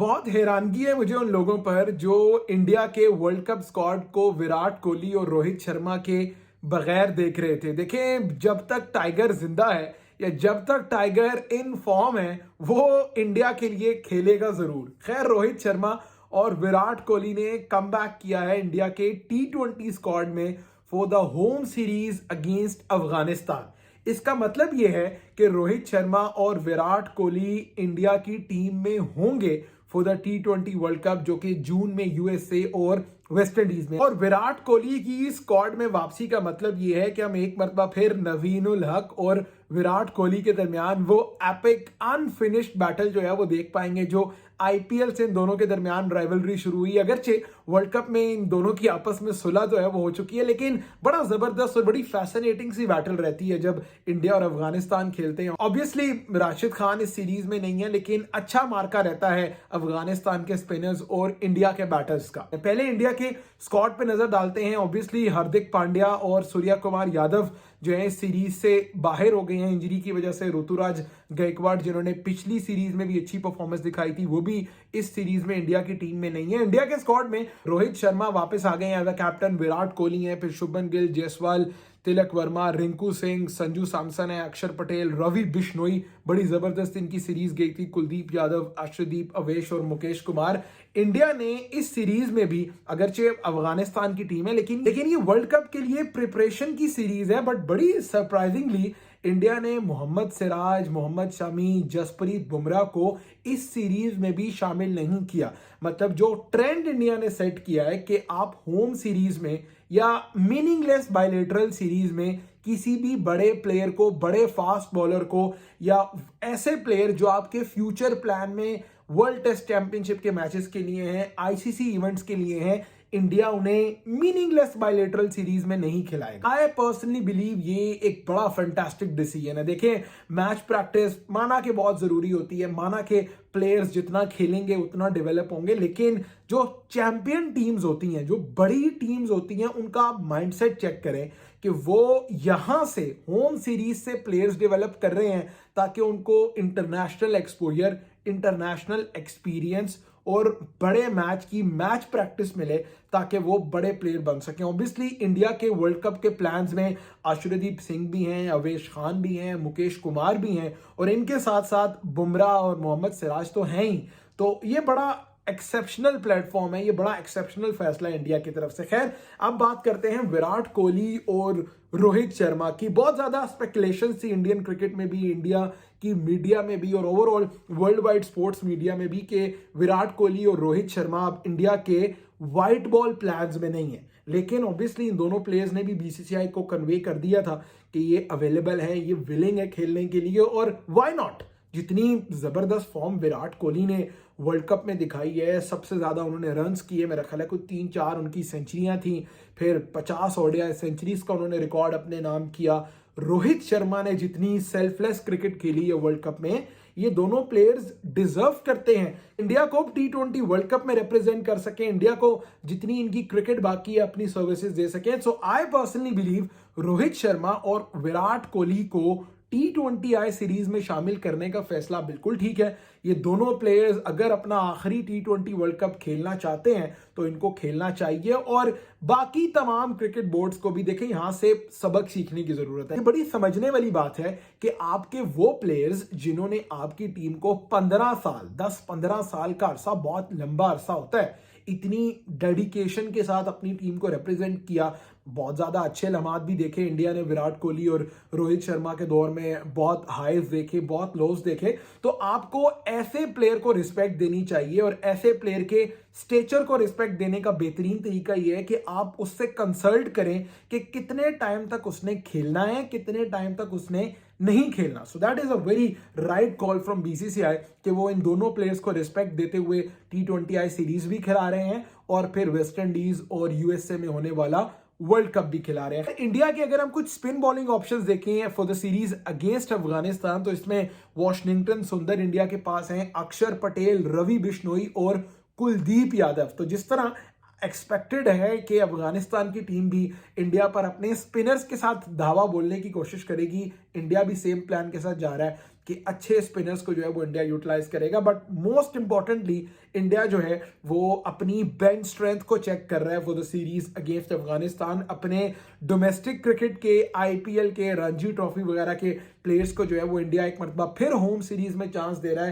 बहुत हैरानगी है मुझे उन लोगों पर जो इंडिया के वर्ल्ड कप स्क्वाड को विराट कोहली और रोहित शर्मा के बगैर देख रहे थे। देखें, जब तक टाइगर जिंदा है या जब तक टाइगर इन फॉर्म है वो इंडिया के लिए खेलेगा जरूर। खैर, रोहित शर्मा और विराट कोहली ने कमबैक किया है इंडिया के T20 स्क्वाड में for the home series against Afghanistan. इसका मतलब यह है कि रोहित शर्मा और विराट कोहली इंडिया की टीम में होंगे for the T20 world cup, जो कि जून में यूएसए और वेस्ट इंडीज में। और विराट कोहली की स्क्वाड में वापसी का मतलब यह है कि हम एक मरतबा फिर नवीन उल हक और विराट कोहली के दरमियान वो एपिक अनफिनिश्ड बैटल जो है वो देख पाएंगे, जो आईपीएल से इन दोनों के दरमियान राइवलरी शुरू हुई। अगरचे वर्ल्ड कप में इन दोनों की आपस में सुलह जो है वो हो चुकी है, लेकिन बड़ा जबरदस्त और बड़ी फैसिनेटिंग सी बैटल रहती है जब इंडिया और अफगानिस्तान खेलते हैं। ऑब्वियसली राशिद खान इस सीरीज में नहीं है, लेकिन अच्छा मार्का रहता है अफगानिस्तान के स्पिनर्स और इंडिया के बैटर्स का। पहले इंडिया के स्क्वाड पे नजर डालते हैं। ऑब्वियसली हार्दिक पांड्या और सूर्या कुमार यादव जो है इस सीरीज से बाहर हो गए हैं इंजरी की वजह से। ऋतुराज गायकवाड़ जिन्होंने पिछली सीरीज में भी अच्छी परफॉर्मेंस दिखाई थी, वो भी इस सीरीज में इंडिया की टीम में नहीं है। इंडिया के स्क्वाड में रोहित शर्मा वापस आ गए हैं as a captain, Virat Kohli है, फिर शुभमन गिल, जायसवाल, तिलक वर्मा, रिंकू सिंह, संजू सैमसन है, अक्षर पटेल, रवि बिश्नोई। बड़ी जबरदस्त इनकी सीरीज गई थी। कुलदीप यादव, अर्शदीप अवेश और मुकेश कुमार। इंडिया ने इस सीरीज में भी, अगरचे अफगानिस्तान की टीम है, लेकिन ये वर्ल्ड कप के लिए प्रिपरेशन की सीरीज है, बट बड़ी सरप्राइजिंगली इंडिया ने मोहम्मद सिराज, मोहम्मद शमी, जसप्रीत बुमराह को इस सीरीज में भी शामिल नहीं किया। मतलब जो ट्रेंड इंडिया ने सेट किया है कि आप होम सीरीज में या मीनिंगलेस बायलेटरल सीरीज में किसी भी बड़े प्लेयर को, बड़े फास्ट बॉलर को या ऐसे प्लेयर जो आपके फ्यूचर प्लान में वर्ल्ड टेस्ट चैंपियनशिप के मैचेस के लिए हैं, आईसीसी इवेंट्स के लिए हैं, इंडिया उन्हें मीनिंगलेस बायलेटरल सीरीज में नहीं खिलाएगा। आई पर्सनली बिलीव ये एक बड़ा फैंटास्टिक डिसीजन है। देखें, मैच प्रैक्टिस माना के बहुत जरूरी होती है, माना के प्लेयर्स जितना खेलेंगे उतना डेवलप होंगे, लेकिन जो चैंपियन टीम्स होती हैं, जो बड़ी टीम्स होती हैं, उनका माइंडसेट चेक करें कि वो यहां से होम सीरीज से प्लेयर्स डेवलप कर रहे हैं ताकि उनको इंटरनेशनल एक्सपोजर, इंटरनेशनल एक्सपीरियंस और बड़े मैच की मैच प्रैक्टिस मिले ताकि वो बड़े प्लेयर बन सकें। ऑब्वियसली इंडिया के वर्ल्ड कप के प्लान्स में अर्शदीप सिंह भी हैं, अवेश खान भी हैं, मुकेश कुमार भी हैं और इनके साथ साथ बुमराह और मोहम्मद सिराज तो हैं ही। तो ये बड़ा एक्सेप्शनल प्लेटफॉर्म है, ये बड़ा एक्सेप्शनल फैसला है इंडिया की तरफ से। खैर, अब बात करते हैं विराट कोहली और रोहित शर्मा की। बहुत ज्यादा स्पेकुलेशन थी इंडियन क्रिकेट में भी, इंडिया की मीडिया में भी और overall world wide sports media में भी कि विराट कोहली और रोहित शर्मा अब इंडिया के व्हाइट बॉल प्लान्स में नहीं है। लेकिन ऑब्वियसली इन दोनों प्लेयर्स ने भी बीसीसीआई को कन्वे कर दिया था कि ये अवेलेबल है, ये विलिंग है खेलने के लिए और व्हाई नॉट। जितनी जबरदस्त फॉर्म विराट कोहली ने वर्ल्ड कप में दिखाई है, सबसे ज्यादा उन्होंने रन्स किए, मेरा ख्याल है कुछ 3-4 उनकी सेंचुरियां थी, फिर 50 ओडीआई सेंचुरीज का उन्होंने रिकॉर्ड अपने नाम किया। रोहित शर्मा ने जितनी सेल्फलेस क्रिकेट खेली है वर्ल्ड कप में, ये दोनों प्लेयर्स डिजर्व करते हैं इंडिया को T20 वर्ल्ड कप में रिप्रेजेंट कर सके, इंडिया को जितनी इनकी क्रिकेट बाकी है अपनी सर्विसेज दे सके। So I personally believe Rohit Sharma और विराट कोहली को T20I सीरीज में शामिल करने का फैसला बिल्कुल ठीक है। ये दोनों प्लेयर्स अगर अपना आखिरी T20 वर्ल्ड कप खेलना चाहते हैं तो इनको खेलना चाहिए और बाकी तमाम क्रिकेट बोर्ड्स को भी देखें, यहां से सबक सीखने की जरूरत है। ये बड़ी समझने वाली बात है कि आपके वो प्लेयर्स जिन्होंने आपकी टीम को 15 साल, 10-15 साल का अरसा बहुत लंबा अरसा होता है, इतनी डेडिकेशन के साथ अपनी टीम को रिप्रेजेंट किया, बहुत ज्यादा अच्छे लम्हात भी देखे इंडिया ने विराट कोहली और रोहित शर्मा के दौर में, बहुत हाईज देखे, बहुत लोज देखे। तो आपको ऐसे प्लेयर को रिस्पेक्ट देनी चाहिए और ऐसे प्लेयर के स्टेचर को रिस्पेक्ट देने का बेहतरीन तरीका यह है कि आप उससे कंसल्ट करें कि कितने टाइम तक उसने खेलना है, कितने टाइम तक उसने नहीं खेलना। So that is a very right call from BCCI कि वो इन दोनों प्लेयर्स को रिस्पेक्ट देते हुए T20I सीरीज भी खिला रहे हैं और फिर वेस्ट इंडीज और यूएसए में होने वाला वर्ल्ड कप भी खिला रहे हैं। इंडिया के अगर हम कुछ स्पिन बॉलिंग ऑप्शंस देखें for the series against Afghanistan, तो इसमें वॉशिंगटन सुंदर इंडिया के पास हैं, अक्षर पटेल, रवि बिश्नोई और कुलदीप यादव। तो जिस तरह एक्सपेक्टेड है कि अफगानिस्तान की टीम भी इंडिया पर अपने स्पिनर्स के साथ धावा बोलने की कोशिश करेगी। इंडिया भी सेम प्लान के साथ जा रहा है कि अच्छे स्पिनर्स को जो है वो इंडिया यूटिलाइज करेगा। बट मोस्ट इंपॉर्टेंटली इंडिया जो है वो अपनी बेंच स्ट्रेंथ को चेक कर रहा है for the series against Afghanistan. अपने डोमेस्टिक क्रिकेट के, आईपीएल के, रणजी ट्रॉफी वगैरह के प्लेयर्स को जो है वो इंडिया एक मरतबा फिर होम सीरीज में चांस दे रहा है।